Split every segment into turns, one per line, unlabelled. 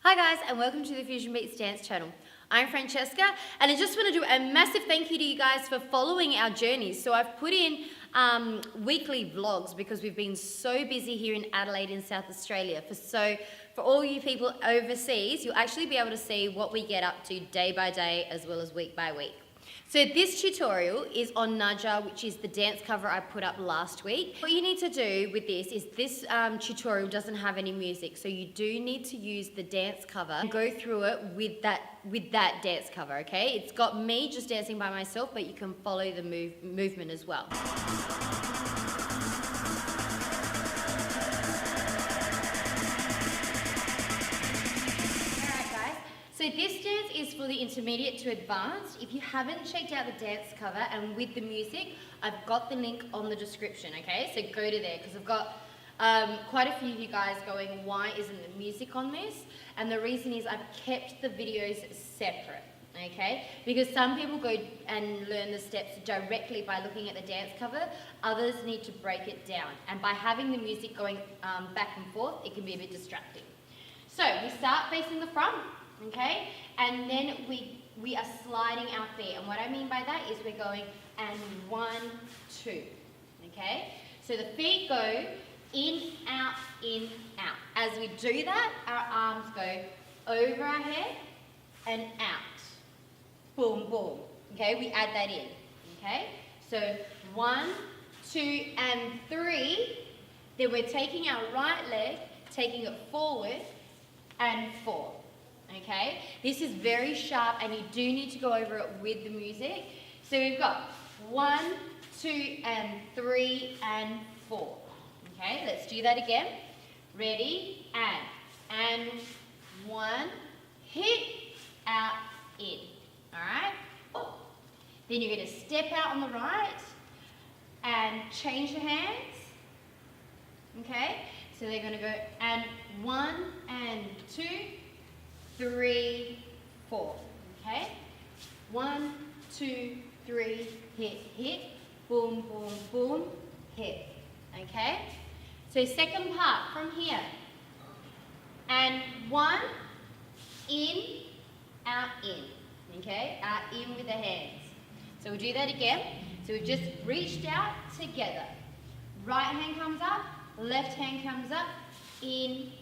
Hi guys, and welcome to the Fusion Beats Dance channel. I'm Francesca, and I just want to do a massive thank you to you guys for following our journeys. So I've put in weekly vlogs because we've been so busy here in Adelaide in South Australia. For all you people overseas, you'll actually be able to see what we get up to day by day as well as week by week. So this tutorial is on NaJa, which is the dance cover I put up last week. What you need to do with this is this tutorial doesn't have any music, so you do need to use the dance cover and go through it with that dance cover, okay? It's got me just dancing by myself, but you can follow the movement as well. So this dance is for the intermediate to advanced. If you haven't checked out the dance cover and with the music, I've got the link on the description, okay? So go to there, because I've got quite a few of you guys going, why isn't the music on this? And the reason is I've kept the videos separate, okay? Because some people go and learn the steps directly by looking at the dance cover. Others need to break it down. And by having the music going back and forth, it can be a bit distracting. So we start facing the front. Okay, and then we are sliding our feet, and what I mean by that is we're going and 1, 2, okay? So the feet go in, out, out. As we do that, our arms go over our head and out. Boom, boom, okay? We add that in, okay? So 1, 2, and 3, then we're taking our right leg, taking it forward, and 4. Okay, this is very sharp and you do need to go over it with the music. So we've got 1, 2, and 3, and 4. Okay, let's do that again. Ready, and 1, hit, out, in. Alright, then you're going to step out on the right and change your hands. Okay, so they're going to go and 1 and 2, 3, 4, okay? 1, 2, 3, hit, boom, boom, boom, hit, okay? So second part from here, and 1, in, out, in, okay? Out, in with the hands. So we'll do that again. So we've just reached out together. Right hand comes up, left hand comes up, in,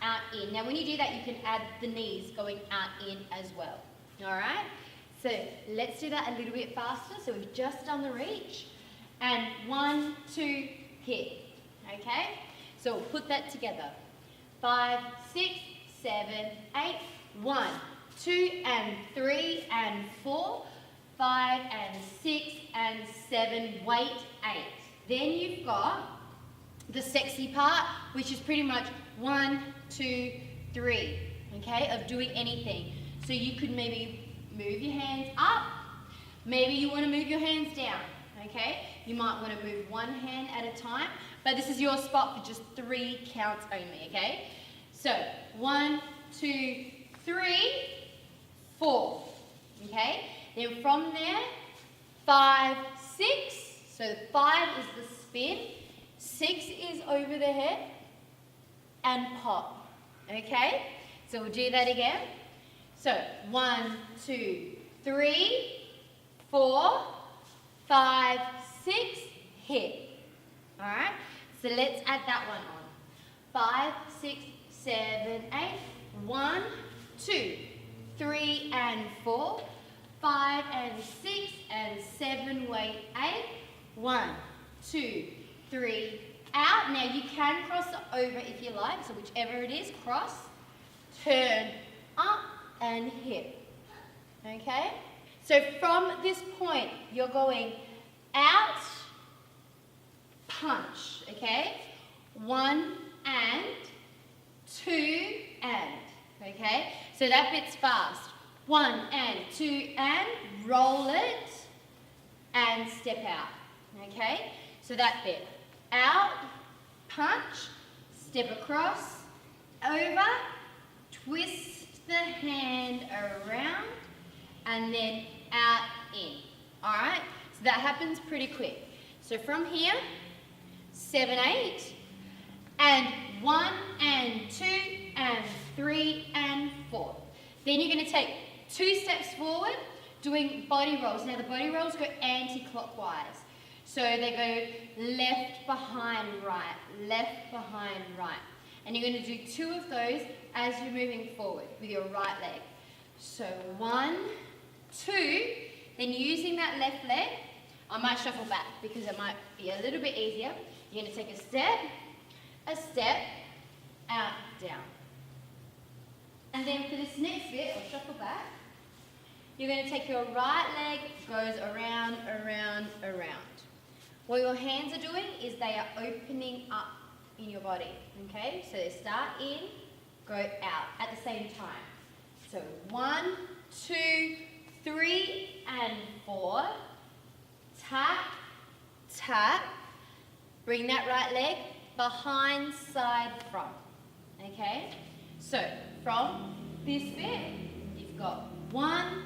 out, in. Now when you do that, you can add the knees going out, in as well. Alright? So let's do that a little bit faster. So we've just done the reach. And 1, 2, hit. Okay? So we'll put that together. 5, 6, 7, 8. 1, 2, and 3, and 4. 5, and 6, and 7. Wait, 8. Then you've got the sexy part, which is pretty much 1, 2, 3, okay, of doing anything. So you could maybe move your hands up, maybe you want to move your hands down, okay? You might want to move one hand at a time, but this is your spot for just 3 counts only, okay? So 1, 2, 3, 4, okay? Then from there, 5, 6, so 5 is the spin, 6 is over the head, and pop. Okay? So we'll do that again. So 1, 2, 3, 4, 5, 6, hit. Alright? So let's add that one on. 5, 6, 7, 8. 1, 2, 3, and 4. 5, and 6, and 7. Wait, 8. 1, 2, 3, out. Now you can cross it over if you like, so whichever it is, cross, turn, up, and hit. Okay? So from this point, you're going out, punch, okay? 1 and 2 and, okay? So that bit's fast. 1 and 2 and, roll it, and step out, okay? So that bit. Out, punch, step across, over, twist the hand around, and then out, in. Alright? So that happens pretty quick. So from here, 7, 8, and 1 and 2 and 3 and Then you're going to take 2 steps forward, doing body rolls. Now the body rolls go anti-clockwise. So they go left behind right, left behind right. And you're going to do 2 of those as you're moving forward with your right leg. So 1, 2, then using that left leg, I might shuffle back because it might be a little bit easier. You're going to take a step, out, down. And then for this next bit, I'll shuffle back. You're going to take your right leg, goes around, around, around. What your hands are doing is they are opening up in your body, okay? So they start in, go out at the same time. So 1, 2, 3, and 4. Tap, tap. Bring that right leg behind, side, front, okay? So from this bit, you've got 1,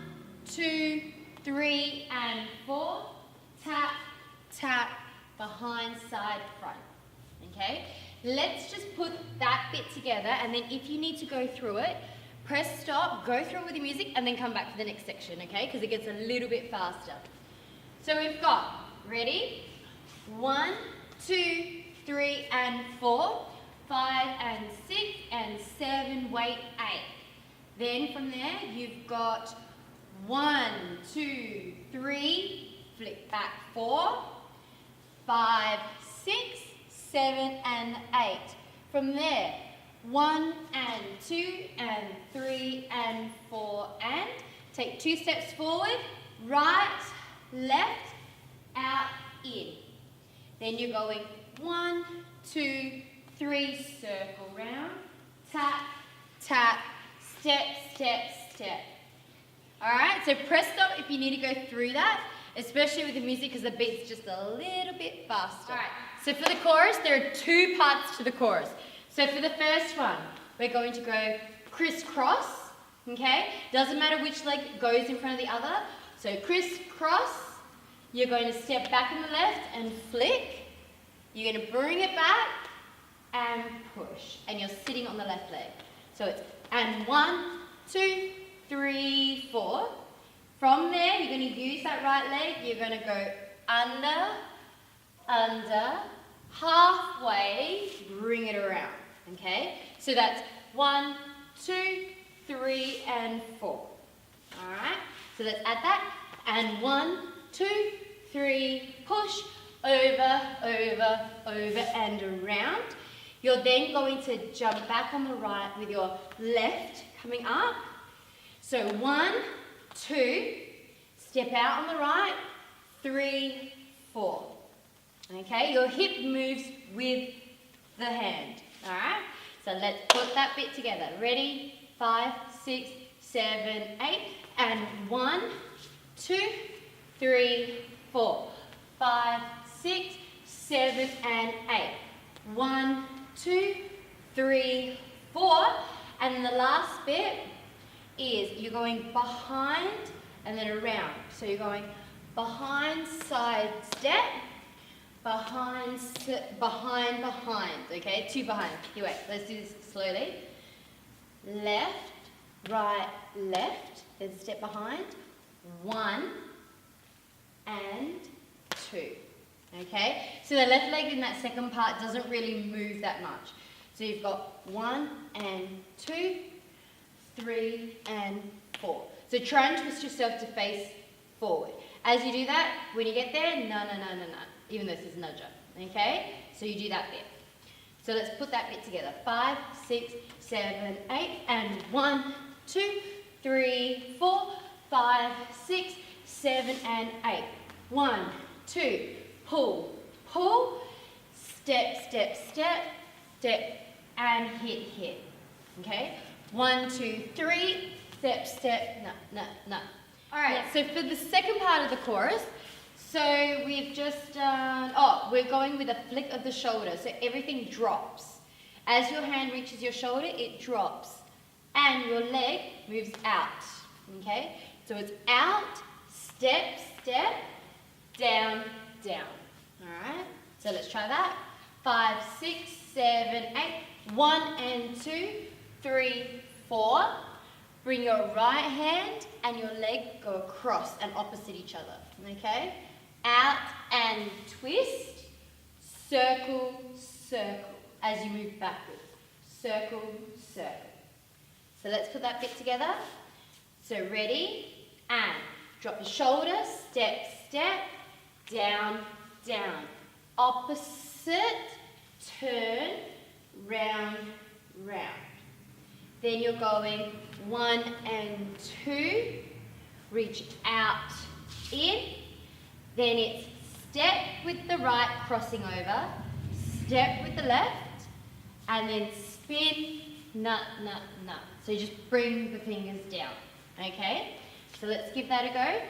2, 3, and 4. Tap, tap, behind, side, front. Okay? Let's just put that bit together, and then if you need to go through it, press stop, go through it with the music, and then come back to the next section, okay? Because it gets a little bit faster. So we've got, ready? 1, 2, 3, and 4. 5 and 6 and 7, wait, 8. Then from there, you've got 1, 2, 3, flip back 4, 5, 6, 7, and 8. From there, 1 and 2 and 3 and 4 and take 2 steps forward, right, left, out, in. Then you're going 1, 2, 3, circle round, tap, tap, step, step, step. Alright, so press stop if you need to go through that, especially with the music because the beat's just a little bit faster. Alright, so for the chorus, there are 2 parts to the chorus. So for the first one, we're going to go crisscross, okay? Doesn't matter which leg goes in front of the other. So crisscross, you're going to step back on the left and flick. You're going to bring it back and push. And you're sitting on the left leg. So it's, and 1, 2, 3, 4. From there, you're going to use that right leg. You're going to go under, under, halfway, bring it around. Okay? So that's 1, 2, 3, and 4. Alright? So let's add that. And 1, 2, 3, push, over, over, over, and around. You're then going to jump back on the right with your left coming up. So 1, 2, step out on the right, 3, 4. Okay, your hip moves with the hand. Alright, so let's put that bit together. Ready? 5, 6, 7, 8, and 1, 2, 3, 4. 5, 6, 7, and 8. 1, 2, 3, 4. And then the last bit is you're going behind and then around. So you're going behind, side, step, behind, behind, behind. Okay, 2 behind. Here, wait, let's do this slowly. Left, right, left, then step behind. 1 and 2. Okay, so the left leg in that second part doesn't really move that much. So you've got 1 and 2, 3 and 4. So try and twist yourself to face forward. As you do that, when you get there, no, even though this is NaJa. Okay, so you do that bit. So let's put that bit together. 5, 6, 7, 8, and 1, 2, 3, 4, 5, 6, 7, and 8. 1, 2, pull, pull, step, step, step, step, and hit, hit. Okay? 1, 2, 3, step, step, no. Alright, so for the second part of the chorus, so we've just done, we're going with a flick of the shoulder, so everything drops. As your hand reaches your shoulder, it drops. And your leg moves out. Okay? So it's out, step, step, down, down. Alright? So let's try that. 5, 6, 7, 8. 1 and 2, 3, 4. bring your right hand and your leg go across and opposite each other, okay? Out and twist, circle, circle, as you move backwards. Circle, circle. So let's put that bit together. So ready, and drop your shoulder, step, step, down, down. Opposite, turn, round, round. Then you're going 1 and 2, reach out, in. Then it's step with the right, crossing over, step with the left, and then spin, nut, nut, nut. So you just bring the fingers down, okay? So let's give that a go.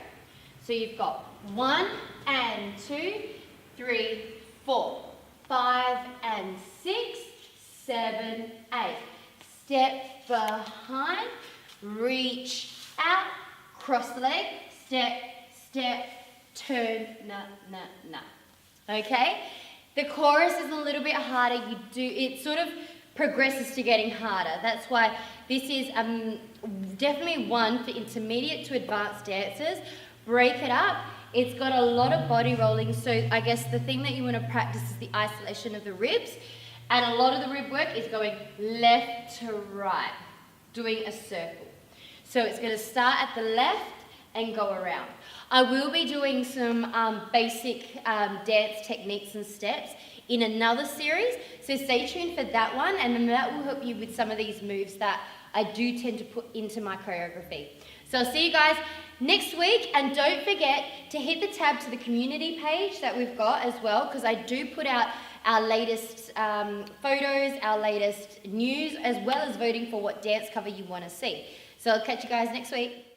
So you've got 1 and 2, 3, 4, 5 and 6, 7, 8. Step behind, reach out, cross the leg, step, step, turn, nut, nut, nut. Okay? The chorus is a little bit harder. It sort of progresses to getting harder. That's why this is definitely one for intermediate to advanced dancers. Break it up. It's got a lot of body rolling, so I guess the thing that you want to practice is the isolation of the ribs, and a lot of the rib work is going left to right, doing a circle. So it's going to start at the left and go around. I will be doing some basic dance techniques and steps in another series, so stay tuned for that one, and then that will help you with some of these moves that I do tend to put into my choreography. So I'll see you guys next week, and don't forget to hit the tab to the community page that we've got as well, because I do put out our latest photos, our latest news, as well as voting for what dance cover you want to see. So I'll catch you guys next week.